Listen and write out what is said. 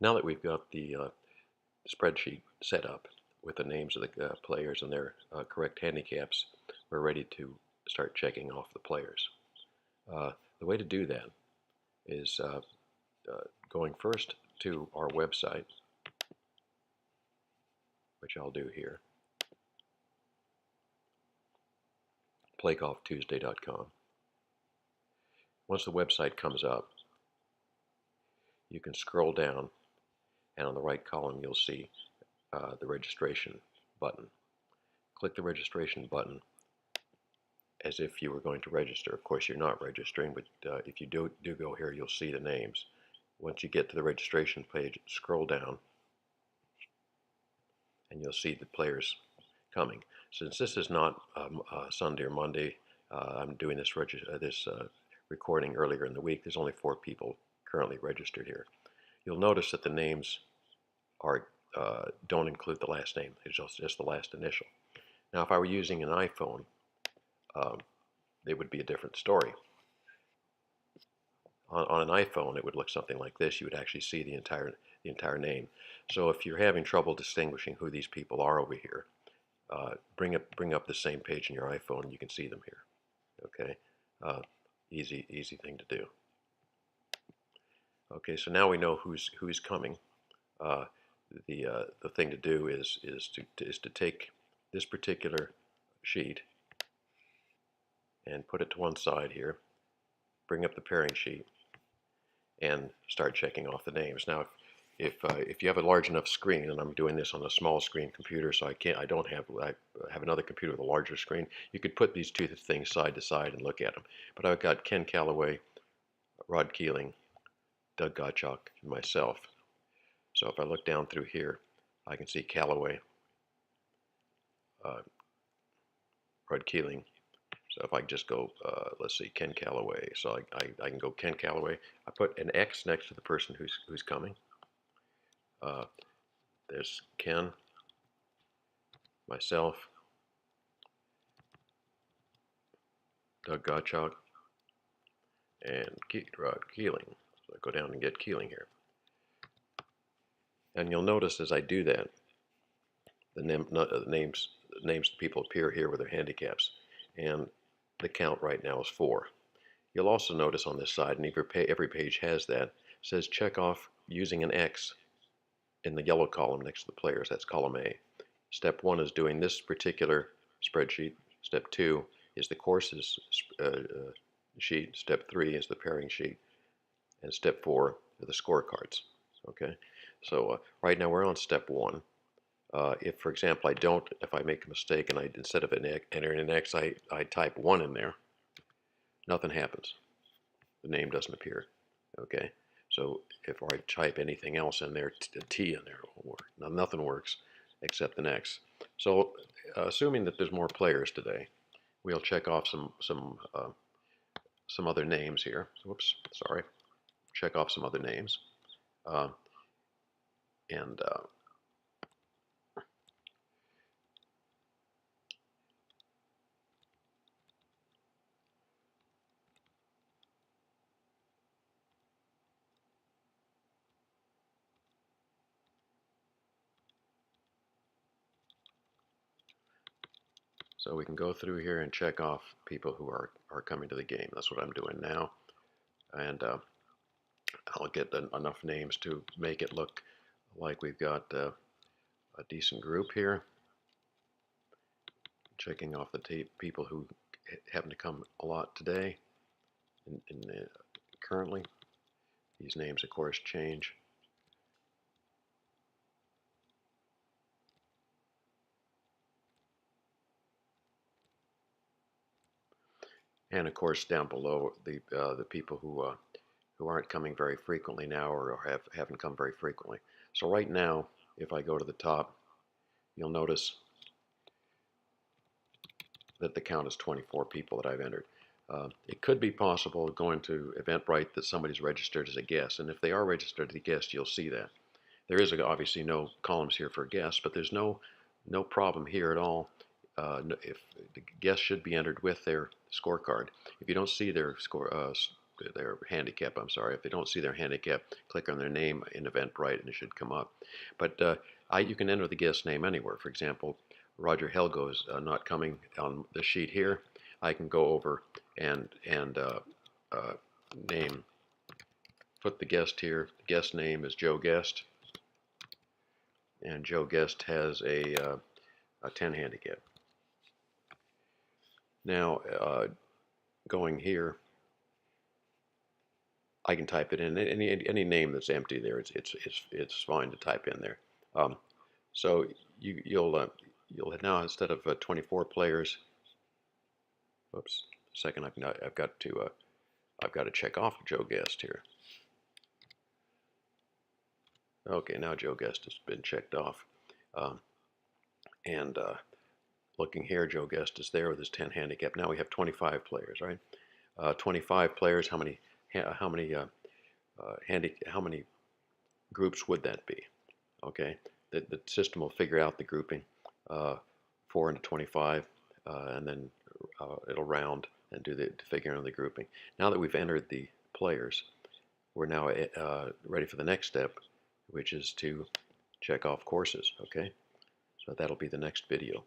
Now that we've got the spreadsheet set up with the names of the players and their correct handicaps, we're ready to start checking off the players. The way to do that is going first to our website, which I'll do here, playcofftuesday.com. Once the website comes up, you can scroll down, and on the right column you'll see the registration button. Click the registration button as if you were going to register. Of course, you're not registering, but if you do go here, you'll see the names. Once you get to the registration page, scroll down, and you'll see the players coming. Since this is not Sunday or Monday, I'm doing this recording earlier in the week. There's only 4 people currently registered here. You'll notice that the names are don't include the last name. It's just the last initial. Now, if I were using an iPhone, it would be a different story. On an iPhone, it would look something like this. You would actually see the entire name. So if you're having trouble distinguishing who these people are over here, bring up the same page in your iPhone, and you can see them here. Okay, easy thing to do. Okay, so now we know who's coming. The thing to do is to take this particular sheet and put it to one side here. Bring up the pairing sheet and start checking off the names. Now, if you have a large enough screen, and I'm doing this on a small screen computer, so I have another computer with a larger screen. You could put these two things side to side and look at them. But I've got Ken Calloway, Rod Keeling, Doug Gottschalk, and myself. So if I look down through here, I can see Calloway, Rod Keeling. So if I just go, let's see, Ken Calloway. So I can go Ken Calloway. I put an X next to the person who's coming. There's Ken, myself, Doug Gottschalk, and Rod Keeling. So I go down and get Keeling here. And you'll notice as I do that, the names of people appear here with their handicaps. And the count right now is 4. You'll also notice on this side, and every page has that, says check off using an X in the yellow column next to the players. That's column A. Step 1 is doing this particular spreadsheet. Step 2 is the courses sheet. Step 3 is the pairing sheet. And step 4 are the scorecards. Okay, so right now we're on step 1. If, for example, if I make a mistake and instead of entering an X, I type 1 in there, nothing happens. The name doesn't appear. Okay, so if I type anything else in there, a T in there, nothing works except an X. So assuming that there's more players today, we'll check off some other names here. Whoops, sorry. Check off some other names. And so we can go through here and check off people who are coming to the game. That's what I'm doing now. And I'll get enough names to make it look like we've got a decent group here. Checking off the people who happen to come a lot today. Currently, these names, of course, change. And of course, down below, the people who aren't coming very frequently now, or haven't come very frequently. So right now, if I go to the top, you'll notice that the count is 24 people that I've entered. It could be possible going to Eventbrite that somebody's registered as a guest, and if they are registered as a guest, you'll see that. There is obviously no columns here for guests, but there's no problem here at all. If the guests should be entered with their scorecard. If you don't see their their handicap, I'm sorry. If they don't see their handicap, click on their name in Eventbrite and it should come up. But you can enter the guest name anywhere. For example, Roger Helgo is not coming on the sheet here. I can go over and name, put the guest here. The guest name is Joe Guest, and Joe Guest has a 10 handicap. Now, going here, I can type it in any name that's empty there. It's fine to type in there. So you'll now, instead of 24 players. Whoops. Second, I've got to check off Joe Guest here. Okay, now Joe Guest has been checked off, and looking here, Joe Guest is there with his 10 handicap. Now we have 25 players, right? 25 players. How many groups would that be? Okay, the system will figure out the grouping, 4 into 25, and then it'll round and do the figuring of the grouping. Now that we've entered the players, we're now ready for the next step, which is to check off courses. Okay, so that'll be the next video.